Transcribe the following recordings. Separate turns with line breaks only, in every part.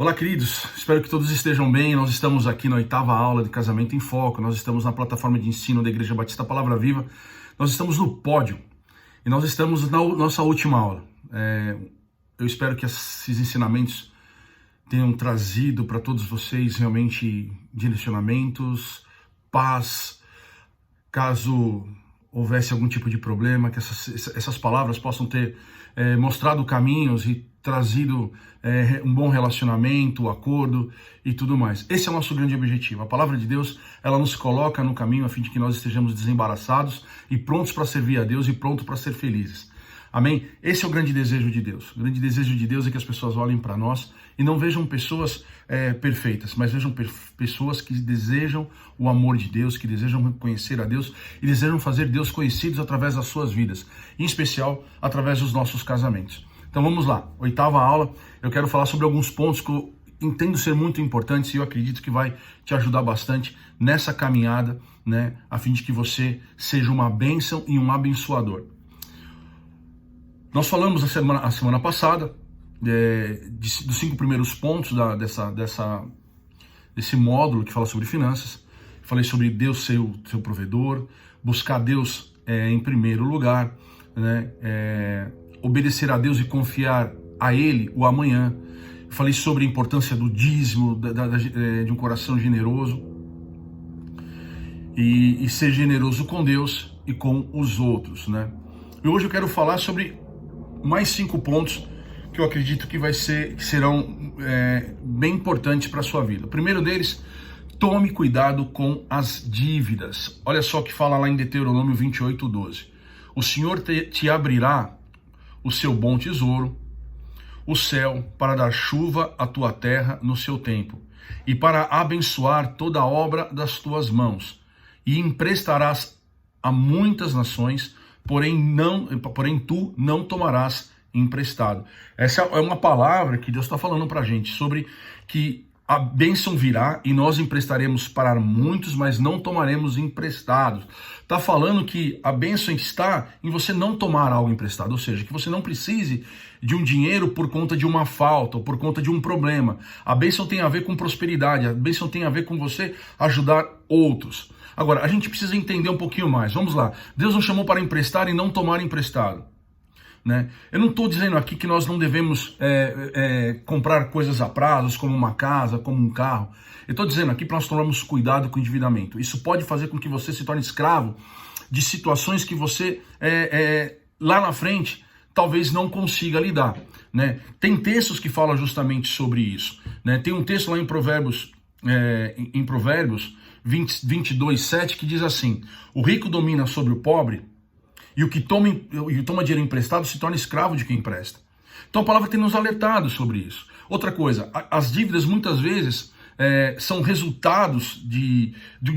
Olá, queridos. Espero que todos estejam bem. Nós estamos aqui na 8ª aula de Casamento em Foco. Nós estamos na plataforma de ensino da Igreja Batista Palavra Viva. Nós estamos no pódio e nós estamos na nossa última aula. Eu espero que esses ensinamentos tenham trazido para todos vocês realmente direcionamentos, paz. Caso houvesse algum tipo de problema, que essas palavras possam ter mostrado caminhos e trazido um bom relacionamento, acordo e tudo mais. Esse é o nosso grande objetivo. A palavra de Deus, ela nos coloca no caminho a fim de que nós estejamos desembaraçados e prontos para servir a Deus e prontos para ser felizes. Amém? Esse é o grande desejo de Deus. O grande desejo de Deus é que as pessoas olhem para nós e não vejam pessoas perfeitas, mas vejam pessoas que desejam o amor de Deus, que desejam conhecer a Deus e desejam fazer Deus conhecidos através das suas vidas, em especial através dos nossos casamentos. Então vamos lá, 8ª aula. Eu quero falar sobre alguns pontos que eu entendo ser muito importantes e eu acredito que vai te ajudar bastante nessa caminhada, né, a fim de que você seja uma bênção e um abençoador. Nós falamos a semana passada dos 5 primeiros pontos desse módulo que fala sobre finanças. Falei sobre Deus ser o seu provedor, buscar Deus em primeiro lugar, né? Obedecer a Deus e confiar a Ele o amanhã. Falei sobre a importância do dízimo, de um coração generoso e ser generoso com Deus e com os outros, né? E hoje eu quero falar sobre mais 5 pontos que eu acredito que serão bem importantes para a sua vida. O primeiro deles, tome cuidado com as dívidas. Olha só o que fala lá em Deuteronômio 28:12. O Senhor te abrirá o seu bom tesouro, o céu, para dar chuva à tua terra no seu tempo, e para abençoar toda a obra das tuas mãos, e emprestarás a muitas nações, porém tu não tomarás emprestado. Essa é uma palavra que Deus está falando para a gente, sobre que a bênção virá e nós emprestaremos para muitos, mas não tomaremos emprestados. Está falando que a bênção está em você não tomar algo emprestado, ou seja, que você não precise de um dinheiro por conta de uma falta ou por conta de um problema. A bênção tem a ver com prosperidade, a bênção tem a ver com você ajudar outros. Agora, a gente precisa entender um pouquinho mais. Vamos lá. Deus nos chamou para emprestar e não tomar emprestado, né? Eu não estou dizendo aqui que nós não devemos comprar coisas a prazos, como uma casa, como um carro. Eu estou dizendo aqui para nós tomarmos cuidado com o endividamento. Isso pode fazer com que você se torne escravo de situações que você, lá na frente, talvez não consiga lidar, né? Tem textos que falam justamente sobre isso, né? Tem um texto lá em Provérbios 22:7, que diz assim: o rico domina sobre o pobre, e o que toma dinheiro emprestado se torna escravo de quem empresta. Então a palavra tem nos alertado sobre isso. Outra coisa, as dívidas muitas vezes são resultados de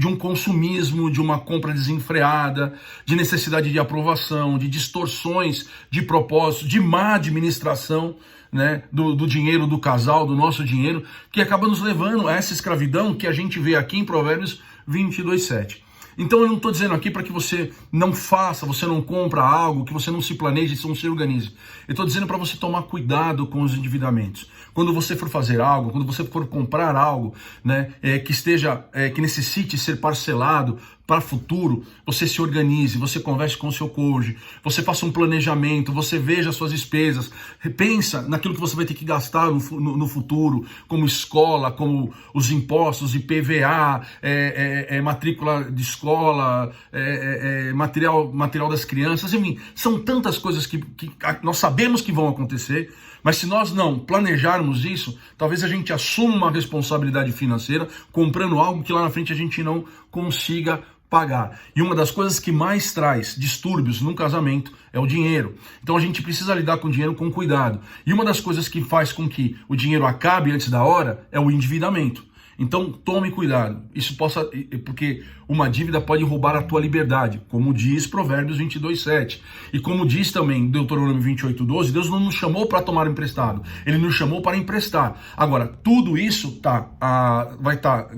um consumismo, de uma compra desenfreada, de necessidade de aprovação, de distorções de propósito, de má administração, né, do dinheiro do casal, do nosso dinheiro, que acaba nos levando a essa escravidão que a gente vê aqui em Provérbios 22:7. Então eu não estou dizendo aqui para que você não faça, você não compra algo, que você não se planeje, não se organize. Eu estou dizendo para você tomar cuidado com os endividamentos. Quando você for fazer algo, quando você for comprar algo, né, que necessite ser parcelado para o futuro, você se organize, você converse com o seu cônjuge, você faça um planejamento, você veja as suas despesas, pensa naquilo que você vai ter que gastar no futuro, como escola, como os impostos, IPVA, matrícula de escola, material das crianças, enfim, são tantas coisas que nós sabemos que vão acontecer, mas se nós não planejarmos isso, talvez a gente assuma uma responsabilidade financeira comprando algo que lá na frente a gente não consiga pagar. E uma das coisas que mais traz distúrbios num casamento é o dinheiro. Então a gente precisa lidar com o dinheiro com cuidado. E uma das coisas que faz com que o dinheiro acabe antes da hora é o endividamento. Então tome cuidado, porque uma dívida pode roubar a tua liberdade, como diz Provérbios 22:7. E como diz também Deuteronômio 28:12, Deus não nos chamou para tomar emprestado, Ele nos chamou para emprestar. Agora, tudo isso vai estar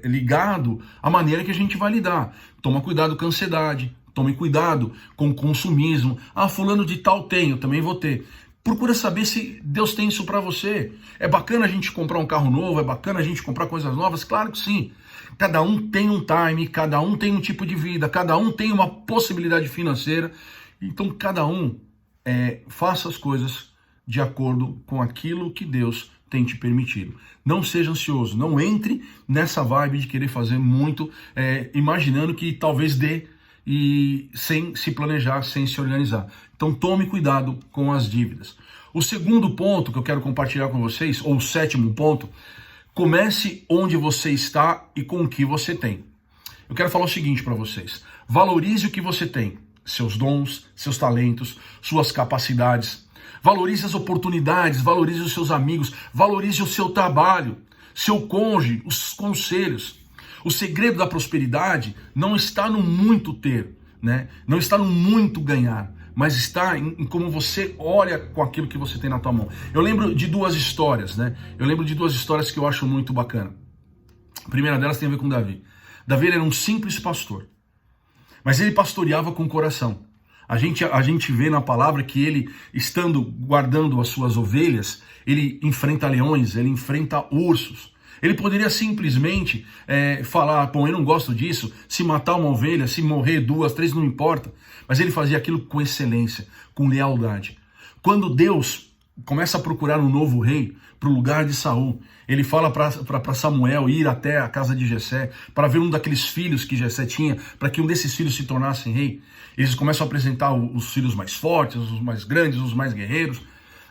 ligado à maneira que a gente vai lidar. Toma cuidado com a ansiedade, tome cuidado com o consumismo. Fulano de tal tem, eu também vou ter. Procura saber se Deus tem isso para você. É bacana a gente comprar um carro novo, é bacana a gente comprar coisas novas, claro que sim. Cada um tem um time, cada um tem um tipo de vida, cada um tem uma possibilidade financeira. Então cada um faça as coisas de acordo com aquilo que Deus tem te permitido. Não seja ansioso, não entre nessa vibe de querer fazer muito, imaginando que talvez dê e sem se planejar, sem se organizar. Então tome cuidado com as dívidas. O segundo ponto que eu quero compartilhar com vocês, ou o sétimo ponto, comece onde você está e com o que você tem. Eu quero falar o seguinte para vocês: valorize o que você tem, seus dons, seus talentos, suas capacidades. Valorize as oportunidades, valorize os seus amigos, valorize o seu trabalho, seu cônjuge, os conselhos. O segredo da prosperidade não está no muito ter, né? Não está no muito ganhar, mas está em como você olha com aquilo que você tem na tua mão. Eu lembro de duas histórias, né? Eu lembro de duas histórias que eu acho muito bacana. A primeira delas tem a ver com Davi. Davi era um simples pastor, mas ele pastoreava com o coração. A gente vê na palavra que ele, estando guardando as suas ovelhas, ele enfrenta leões, ele enfrenta ursos. Ele poderia simplesmente falar, bom, eu não gosto disso, se matar uma ovelha, se morrer 2, 3, não importa. Mas ele fazia aquilo com excelência, com lealdade. Quando Deus começa a procurar um novo rei para o lugar de Saul, ele fala para Samuel ir até a casa de Jessé, para ver um daqueles filhos que Jessé tinha, para que um desses filhos se tornasse rei. Eles começam a apresentar os filhos mais fortes, os mais grandes, os mais guerreiros,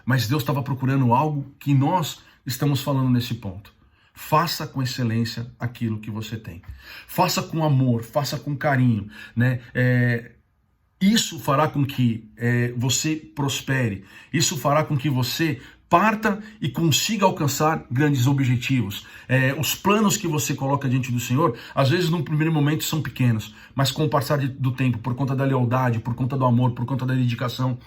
mas Deus estava procurando algo que nós estamos falando nesse ponto. Faça com excelência aquilo que você tem. Faça com amor, faça com carinho, né? Isso fará com que você prospere. Isso fará com que você parta e consiga alcançar grandes objetivos. Os planos que você coloca diante do Senhor, às vezes num primeiro momento são pequenos, mas com o passar do tempo, por conta da lealdade, por conta do amor, por conta da dedicação,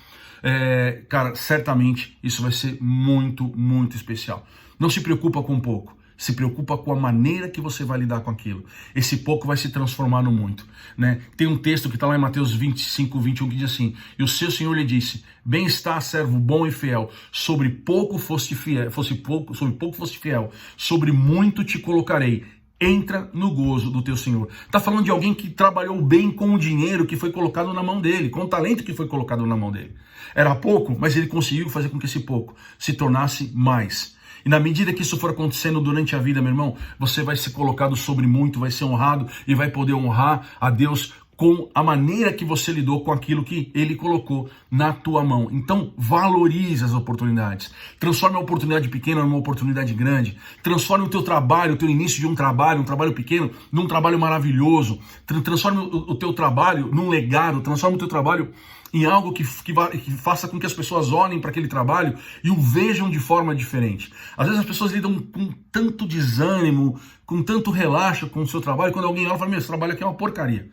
cara, certamente isso vai ser muito, muito especial. Não se preocupa com pouco. Se preocupa com a maneira que você vai lidar com aquilo. Esse pouco vai se transformar no muito, né? Tem um texto que está lá em Mateus 25, 21, que diz assim: e o seu Senhor lhe disse, bem está, servo bom e fiel, sobre pouco foste fiel, sobre pouco foste fiel, sobre muito te colocarei. Entra no gozo do teu Senhor. Está falando de alguém que trabalhou bem com o dinheiro que foi colocado na mão dele, com o talento que foi colocado na mão dele. Era pouco, mas ele conseguiu fazer com que esse pouco se tornasse mais. E na medida que isso for acontecendo durante a vida, meu irmão, você vai ser colocado sobre muito, vai ser honrado e vai poder honrar a Deus com a maneira que você lidou com aquilo que Ele colocou na tua mão. Então, valorize as oportunidades. Transforme a oportunidade pequena numa oportunidade grande. Transforme o teu trabalho, o teu início de um trabalho pequeno, num trabalho maravilhoso. Transforme o teu trabalho num legado. Transforme o teu trabalho em algo que faça com que as pessoas olhem para aquele trabalho e o vejam de forma diferente. Às vezes as pessoas lidam com tanto desânimo, com tanto relaxo com o seu trabalho, quando alguém olha e fala, meu, esse trabalho aqui é uma porcaria.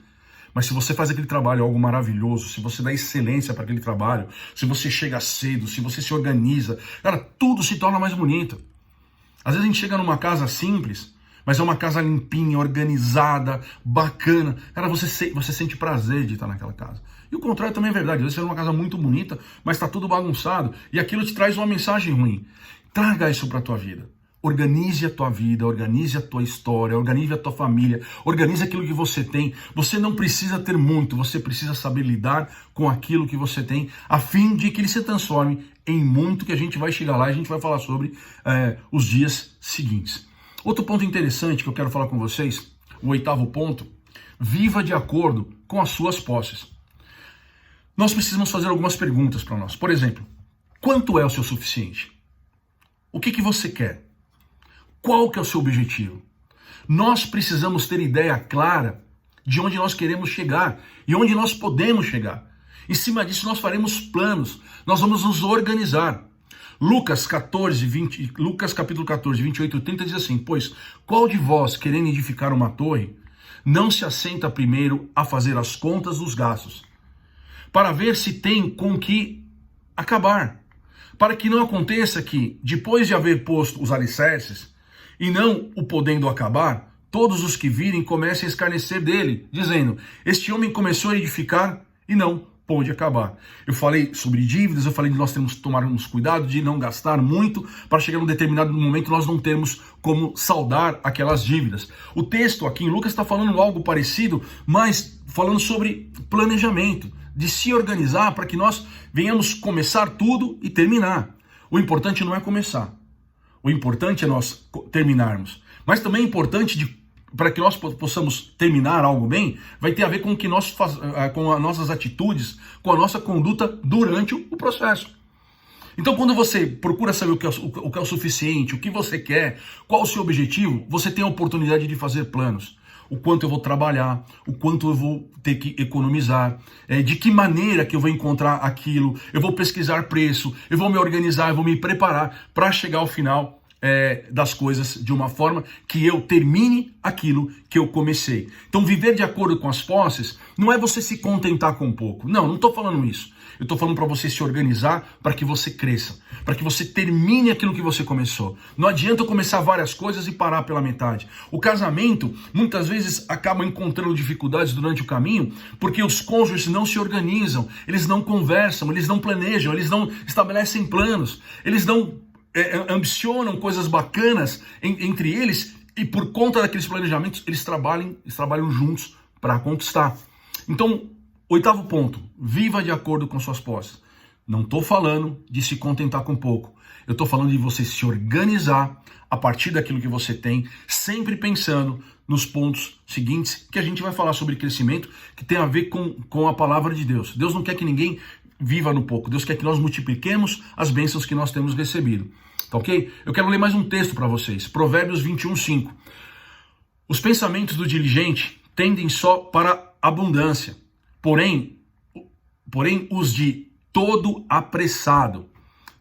Mas se você faz aquele trabalho algo maravilhoso, se você dá excelência para aquele trabalho, se você chega cedo, se você se organiza, cara, tudo se torna mais bonito. Às vezes a gente chega numa casa simples, mas é uma casa limpinha, organizada, bacana. Cara, você sente prazer de estar naquela casa. E o contrário também é verdade. Às vezes você é uma casa muito bonita, mas está tudo bagunçado. E aquilo te traz uma mensagem ruim. Traga isso para a tua vida. Organize a tua vida, organize a tua história, organize a tua família, organize aquilo que você tem. Você não precisa ter muito, você precisa saber lidar com aquilo que você tem, a fim de que ele se transforme em muito, que a gente vai chegar lá e a gente vai falar sobre os dias seguintes. Outro ponto interessante que eu quero falar com vocês, o 8º ponto, viva de acordo com as suas posses. Nós precisamos fazer algumas perguntas para nós. Por exemplo, quanto é o seu suficiente? O que você quer? Qual que é o seu objetivo? Nós precisamos ter ideia clara de onde nós queremos chegar e onde nós podemos chegar. Em cima disso nós faremos planos, nós vamos nos organizar. Lucas capítulo 14, 28 e 30 diz assim, pois qual de vós, querendo edificar uma torre, não se assenta primeiro a fazer as contas dos gastos, para ver se tem com que acabar, para que não aconteça que, depois de haver posto os alicerces, e não o podendo acabar, todos os que virem comecem a escarnecer dele, dizendo, este homem começou a edificar e não pode acabar. Eu falei sobre dívidas, eu falei de nós temos que tomarmos cuidado de não gastar muito para chegar num determinado momento nós não termos como saldar aquelas dívidas. O texto aqui em Lucas está falando algo parecido, mas falando sobre planejamento, de se organizar para que nós venhamos começar tudo e terminar. O importante não é começar, o importante é nós terminarmos. Mas também é importante para que nós possamos terminar algo bem, vai ter a ver com o que nós com as nossas atitudes, com a nossa conduta durante o processo. Então, quando você procura saber o que é o suficiente, o que você quer, qual o seu objetivo, você tem a oportunidade de fazer planos. O quanto eu vou trabalhar, o quanto eu vou ter que economizar, de que maneira que eu vou encontrar aquilo, eu vou pesquisar preço, eu vou me organizar, eu vou me preparar para chegar ao final das coisas de uma forma que eu termine aquilo que eu comecei. Então, viver de acordo com as posses não é você se contentar com pouco. Não estou falando isso. Eu estou falando para você se organizar para que você cresça, para que você termine aquilo que você começou. Não adianta eu começar várias coisas e parar pela metade. O casamento, muitas vezes, acaba encontrando dificuldades durante o caminho porque os cônjuges não se organizam, eles não conversam, eles não planejam, eles não estabelecem planos, eles não ambicionam coisas bacanas entre eles e por conta daqueles planejamentos eles trabalham juntos para conquistar. Então, 8º ponto, viva de acordo com suas posses. Não estou falando de se contentar com pouco, eu estou falando de você se organizar a partir daquilo que você tem, sempre pensando nos pontos seguintes, que a gente vai falar sobre crescimento, que tem a ver com a palavra de Deus. Deus não quer que ninguém viva no pouco, Deus quer que nós multipliquemos as bênçãos que nós temos recebido. Tá ok? Eu quero ler mais um texto para vocês. Provérbios 21:5. Os pensamentos do diligente tendem só para abundância, porém os de todo apressado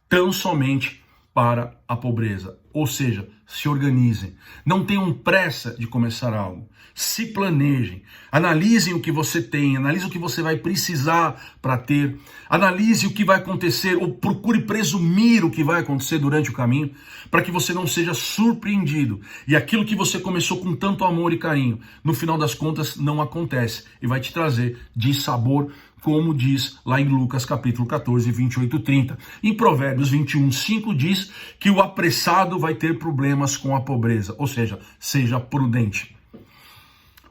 tão somente para a pobreza. Ou seja, se organizem. Não tenham pressa de começar algo. Se planejem. Analisem o que você tem. Analise o que você vai precisar para ter. Analise o que vai acontecer ou procure presumir o que vai acontecer durante o caminho para que você não seja surpreendido. E aquilo que você começou com tanto amor e carinho, no final das contas não acontece e vai te trazer dissabor, como diz lá em Lucas capítulo 14, 28 e 30. Em Provérbios 21:5 diz que o apressado vai ter problemas com a pobreza, ou seja prudente.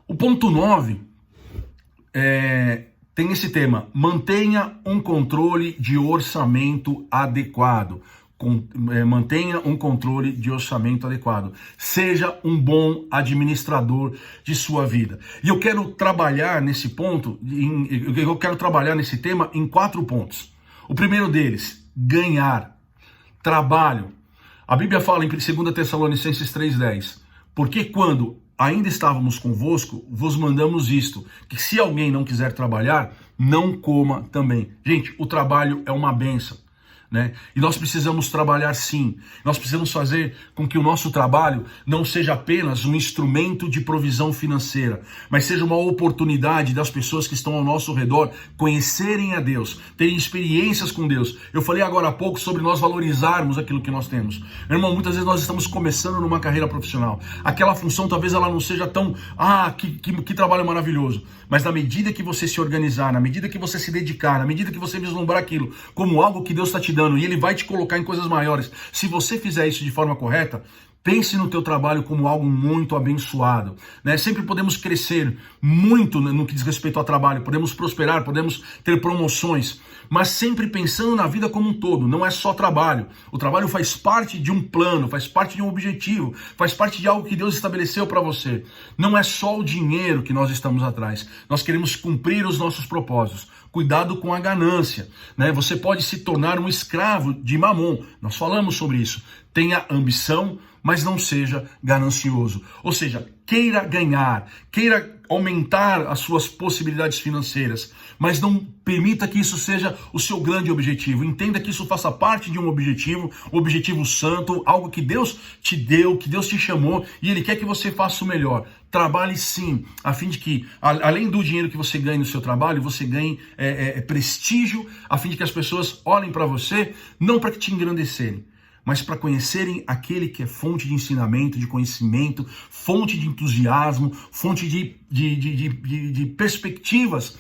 O ponto 9 tem esse tema: mantenha um controle de orçamento adequado. Mantenha um controle de orçamento adequado. Seja um bom administrador de sua vida. E eu quero trabalhar nesse ponto, eu quero trabalhar nesse tema em 4 pontos. O primeiro deles, ganhar. Trabalho. A Bíblia fala em 2 Tessalonicenses 3:10, porque quando ainda estávamos convosco, vos mandamos isto, que se alguém não quiser trabalhar, não coma também. Gente, o trabalho é uma bênção. E nós precisamos trabalhar sim, nós precisamos fazer com que o nosso trabalho não seja apenas um instrumento de provisão financeira, mas seja uma oportunidade das pessoas que estão ao nosso redor conhecerem a Deus, terem experiências com Deus. Eu falei agora há pouco sobre nós valorizarmos aquilo que nós temos. Meu irmão, muitas vezes nós estamos começando numa carreira profissional, aquela função talvez ela não seja tão, que trabalho maravilhoso, mas na medida que você se organizar, na medida que você se dedicar, na medida que você vislumbrar aquilo como algo que Deus está te dando, e ele vai te colocar em coisas maiores. Se você fizer isso de forma correta, pense no teu trabalho como algo muito abençoado. Sempre podemos crescer muito no que diz respeito ao trabalho, podemos prosperar, podemos ter promoções, mas sempre pensando na vida como um todo. Não é só trabalho. O trabalho faz parte de um plano, faz parte de um objetivo, faz parte de algo que Deus estabeleceu para você. Não é só o dinheiro que nós estamos atrás. Nós queremos cumprir os nossos propósitos. Cuidado com a ganância. Você pode se tornar um escravo de Mamon. Nós falamos sobre isso. Tenha ambição, mas não seja ganancioso. Ou seja, queira ganhar, queira aumentar as suas possibilidades financeiras, mas não permita que isso seja o seu grande objetivo. Entenda que isso faça parte de um objetivo santo, algo que Deus te deu, que Deus te chamou, e Ele quer que você faça o melhor. Trabalhe sim, a fim de que, além do dinheiro que você ganhe no seu trabalho, você ganhe prestígio, a fim de que as pessoas olhem para você, não para te engrandecerem, mas para conhecerem aquele que é fonte de ensinamento, de conhecimento, fonte de entusiasmo, fonte de perspectivas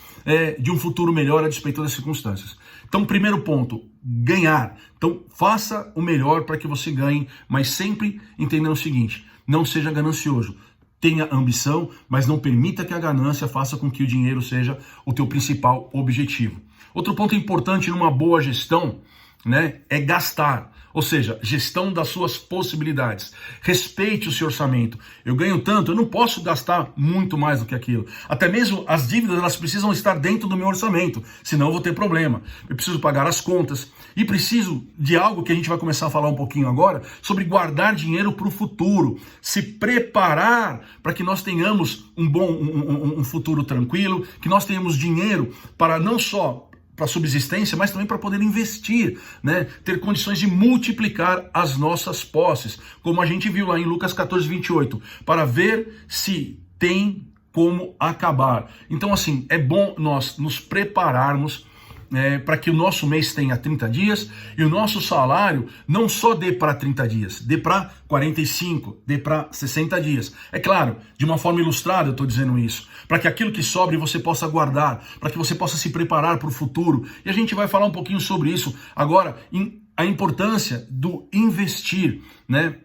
de um futuro melhor a despeito das circunstâncias. Então, primeiro ponto, ganhar. Então, faça o melhor para que você ganhe, mas sempre entendendo o seguinte, não seja ganancioso. Tenha ambição, mas não permita que a ganância faça com que o dinheiro seja o teu principal objetivo. Outro ponto importante numa boa gestão, né, é gastar. Ou seja, gestão das suas possibilidades. Respeite o seu orçamento. Eu ganho tanto, eu não posso gastar muito mais do que aquilo. Até mesmo as dívidas, elas precisam estar dentro do meu orçamento, senão eu vou ter problema. Eu preciso pagar as contas. E preciso de algo que a gente vai começar a falar um pouquinho agora, sobre guardar dinheiro para o futuro. Se preparar para que nós tenhamos um futuro tranquilo, que nós tenhamos dinheiro para não só para subsistência, mas também para poder investir, né? Ter condições de multiplicar as nossas posses, como a gente viu lá em Lucas 14:28, para ver se tem como acabar. Então, assim, é bom nós nos prepararmos para que o nosso mês tenha 30 dias e o nosso salário não só dê para 30 dias, dê para 45, dê para 60 dias. É claro, de uma forma ilustrada eu estou dizendo isso, para que aquilo que sobre você possa guardar, para que você possa se preparar para o futuro. E a gente vai falar um pouquinho sobre isso agora, a importância do investir, né?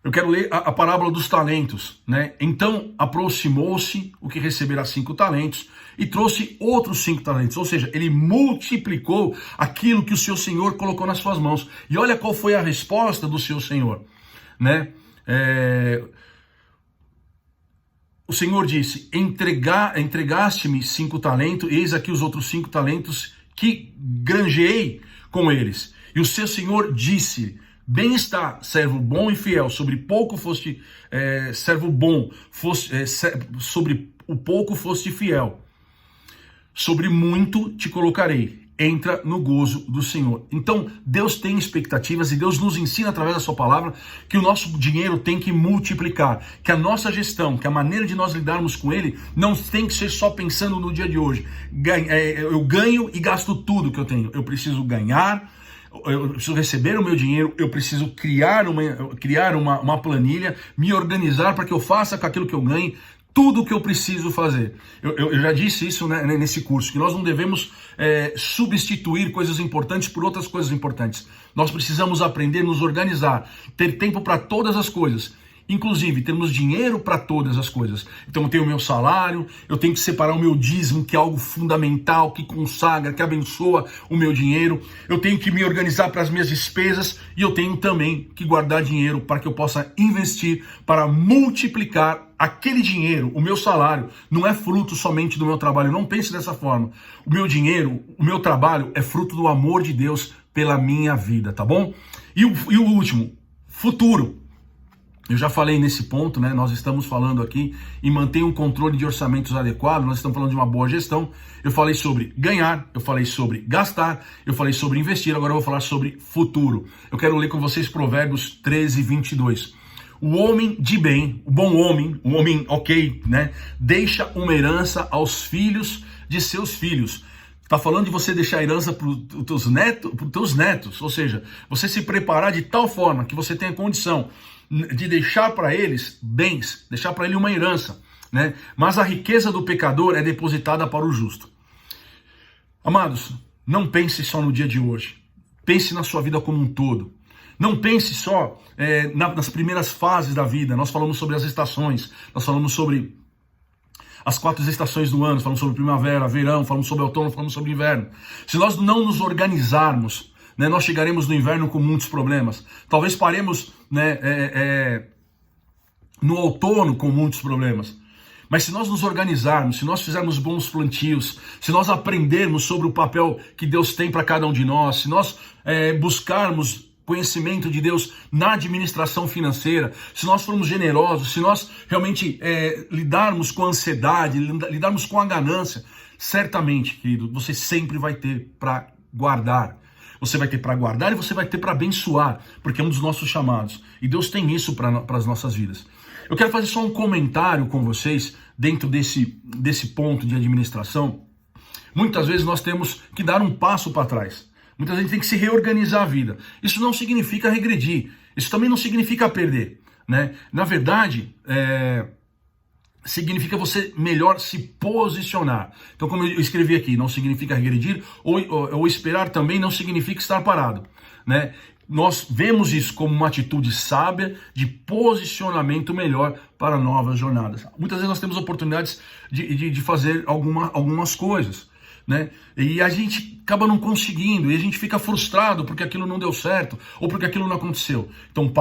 Eu quero ler a parábola dos talentos, né? Então aproximou-se o que receberá 5 talentos e trouxe outros 5 talentos. Ou seja, ele multiplicou aquilo que o seu senhor colocou nas suas mãos. E olha qual foi a resposta do seu senhor, né? O senhor disse, entregaste-me 5 talentos, eis aqui os outros 5 talentos que granjeei com eles. E o seu senhor disse, bem está, servo bom e fiel, sobre pouco foste sobre o pouco foste fiel, sobre muito te colocarei. Entra no gozo do Senhor. Então, Deus tem expectativas e Deus nos ensina através da sua palavra que o nosso dinheiro tem que multiplicar, que a nossa gestão, que a maneira de nós lidarmos com ele não tem que ser só pensando no dia de hoje. Eu ganho e gasto tudo que eu tenho. Eu preciso ganhar, eu preciso receber o meu dinheiro, eu preciso criar uma planilha, me organizar para que eu faça com aquilo que eu ganhe tudo o que eu preciso fazer. Eu já disse isso, né, nesse curso, que nós não devemos substituir coisas importantes por outras coisas importantes. Nós precisamos aprender a nos organizar, ter tempo para todas as coisas. Inclusive, temos dinheiro para todas as coisas. Então eu tenho o meu salário, eu tenho que separar o meu dízimo, que é algo fundamental, que consagra, que abençoa o meu dinheiro. Eu tenho que me organizar para as minhas despesas e eu tenho também que guardar dinheiro para que eu possa investir, para multiplicar aquele dinheiro. O meu salário não é fruto somente do meu trabalho. Não pense dessa forma. O meu dinheiro, o meu trabalho é fruto do amor de Deus pela minha vida, tá bom? E o último, futuro. Eu já falei nesse ponto, né? Nós estamos falando aqui em manter um controle de orçamentos adequado, nós estamos falando de uma boa gestão. Eu falei sobre ganhar, eu falei sobre gastar, eu falei sobre investir, agora eu vou falar sobre futuro. Eu quero ler com vocês Provérbios 13:22. O homem de bem, o bom homem, o homem ok, né? Deixa uma herança aos filhos de seus filhos. Está falando de você deixar a herança para os teus netos, ou seja, você se preparar de tal forma que você tenha condição de deixar para eles bens, deixar para ele uma herança, né? Mas a riqueza do pecador é depositada para o justo. Amados, não pense só no dia de hoje. Pense na sua vida como um todo. Não pense só nas primeiras fases da vida. Nós falamos sobre as estações, nós falamos sobre as 4 estações do ano, falamos sobre primavera, verão, falamos sobre outono, falamos sobre inverno. Se nós não nos organizarmos, né, nós chegaremos no inverno com muitos problemas. Talvez paremos, né, no outono com muitos problemas. Mas se nós nos organizarmos, se nós fizermos bons plantios, se nós aprendermos sobre o papel que Deus tem para cada um de nós, se nós buscarmos conhecimento de Deus na administração financeira, se nós formos generosos, se nós realmente lidarmos com a ansiedade, lidarmos com a ganância, certamente, querido, você sempre vai ter para guardar. Você vai ter para guardar e você vai ter para abençoar, porque é um dos nossos chamados. E Deus tem isso para as nossas vidas. Eu quero fazer só um comentário com vocês dentro desse ponto de administração. Muitas vezes nós temos que dar um passo para trás. Muitas vezes a gente tem que se reorganizar a vida. Isso não significa regredir. Isso também não significa perder, né? Na verdade, significa você melhor se posicionar. Então, como eu escrevi aqui, não significa regredir, ou esperar também não significa estar parado, né? Nós vemos isso como uma atitude sábia de posicionamento melhor para novas jornadas. Muitas vezes nós temos oportunidades de fazer algumas coisas, né? E a gente acaba não conseguindo, e a gente fica frustrado porque aquilo não deu certo, ou porque aquilo não aconteceu. Então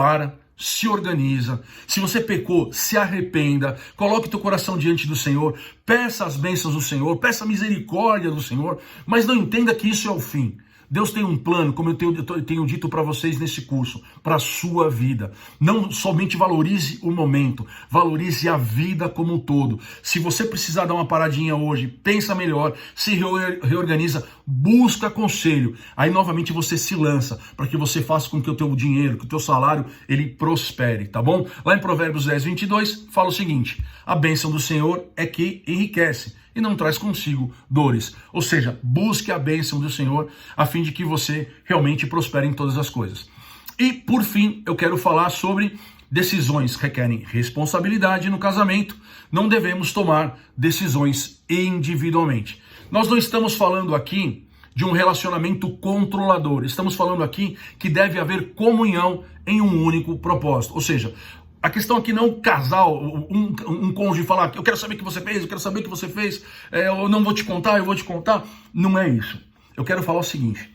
se organiza, se você pecou, se arrependa, coloque teu coração diante do Senhor, peça as bênçãos do Senhor, peça a misericórdia do Senhor, mas não entenda que isso é o fim. Deus tem um plano, como eu tenho dito para vocês nesse curso, para a sua vida. Não somente valorize o momento, valorize a vida como um todo. Se você precisar dar uma paradinha hoje, pensa melhor, se reorganiza, busca conselho. Aí novamente você se lança, para que você faça com que o teu dinheiro, que o teu salário, ele prospere, tá bom? Lá em Provérbios 10, 22, fala o seguinte: a bênção do Senhor é que enriquece e não traz consigo dores. Ou seja, busque a bênção do Senhor a fim de que você realmente prospere em todas as coisas. E, por fim, eu quero falar sobre decisões que requerem responsabilidade no casamento. Não devemos tomar decisões individualmente. Nós não estamos falando aqui de um relacionamento controlador. Estamos falando aqui que deve haver comunhão em um único propósito. Ou seja, a questão aqui não é um casal, um cônjuge falar, eu quero saber o que você fez, eu quero saber o que você fez, eu não vou te contar, eu vou te contar. Não é isso. Eu quero falar o seguinte,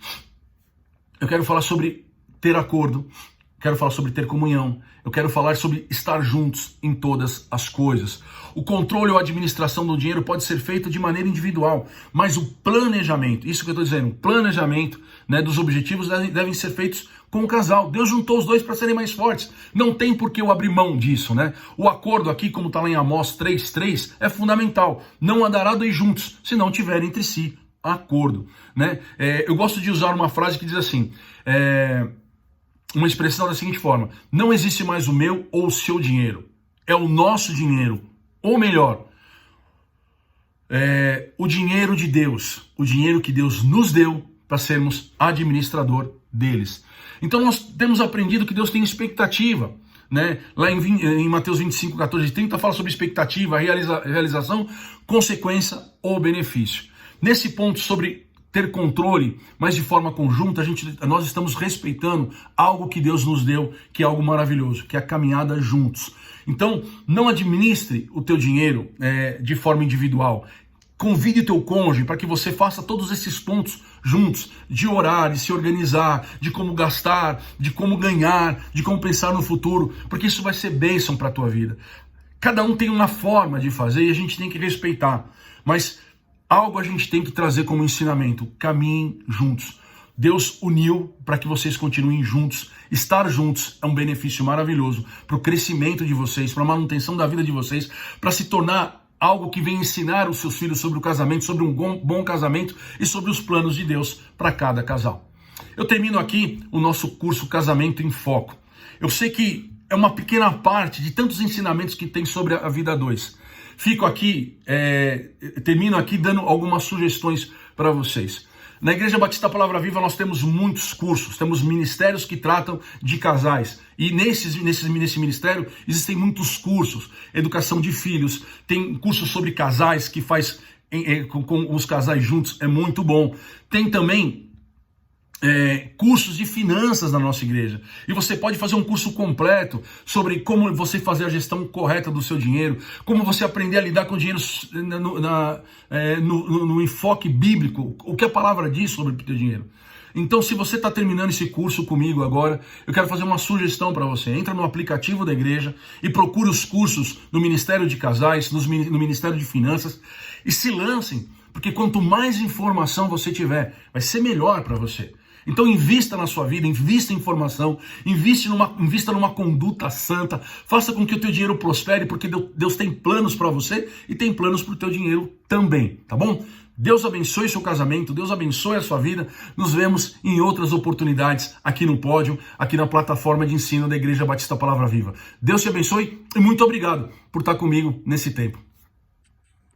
eu quero falar sobre ter acordo, quero falar sobre ter comunhão, eu quero falar sobre estar juntos em todas as coisas. O controle ou a administração do dinheiro pode ser feito de maneira individual, mas o planejamento, isso que eu estou dizendo, o planejamento, né, dos objetivos devem ser feitos com o casal. Deus juntou os dois para serem mais fortes. Não tem por que eu abrir mão disso, né? O acordo aqui, como está lá em Amós 3:3, é fundamental. Não andará dois juntos, se não tiverem entre si acordo, né? Eu gosto de usar uma frase que diz assim, uma expressão da seguinte forma: não existe mais o meu ou o seu dinheiro, é o nosso dinheiro, ou melhor, o dinheiro de Deus, o dinheiro que Deus nos deu para sermos administrador deles. Então nós temos aprendido que Deus tem expectativa, né? Lá em Mateus 25, 14 e 30 fala sobre expectativa, realização, consequência ou benefício. Nesse ponto sobre ter controle, mas de forma conjunta, nós estamos respeitando algo que Deus nos deu, que é algo maravilhoso, que é a caminhada juntos. Então, não administre o teu dinheiro de forma individual. Convide o teu cônjuge para que você faça todos esses pontos juntos, de orar, de se organizar, de como gastar, de como ganhar, de como pensar no futuro, porque isso vai ser bênção para a tua vida. Cada um tem uma forma de fazer e a gente tem que respeitar, mas algo a gente tem que trazer como ensinamento: caminhem juntos. Deus uniu para que vocês continuem juntos. Estar juntos é um benefício maravilhoso para o crescimento de vocês, para a manutenção da vida de vocês, para se tornar algo que vem ensinar os seus filhos sobre o casamento, sobre um bom casamento e sobre os planos de Deus para cada casal. Eu termino aqui o nosso curso Casamento em Foco. Eu sei que é uma pequena parte de tantos ensinamentos que tem sobre a vida a dois. Fico aqui, termino aqui dando algumas sugestões para vocês. Na Igreja Batista Palavra Viva nós temos muitos cursos, temos ministérios que tratam de casais. E nesse ministério existem muitos cursos, educação de filhos, tem cursos sobre casais que faz com os casais juntos, é muito bom. Tem também cursos de finanças na nossa igreja. E você pode fazer um curso completo sobre como você fazer a gestão correta do seu dinheiro, como você aprender a lidar com o dinheiro no enfoque bíblico, o que a palavra diz sobre o teu dinheiro. Então, se você está terminando esse curso comigo agora, eu quero fazer uma sugestão para você. Entra no aplicativo da igreja e procure os cursos no Ministério de Casais, no Ministério de Finanças, e se lancem, porque quanto mais informação você tiver, vai ser melhor para você. Então invista na sua vida, invista em formação, invista numa conduta santa, faça com que o teu dinheiro prospere, porque Deus tem planos para você e tem planos para o teu dinheiro também, tá bom? Deus abençoe seu casamento, Deus abençoe a sua vida. Nos vemos em outras oportunidades aqui no pódio, aqui na plataforma de ensino da Igreja Batista Palavra Viva. Deus te abençoe e muito obrigado por estar comigo nesse tempo.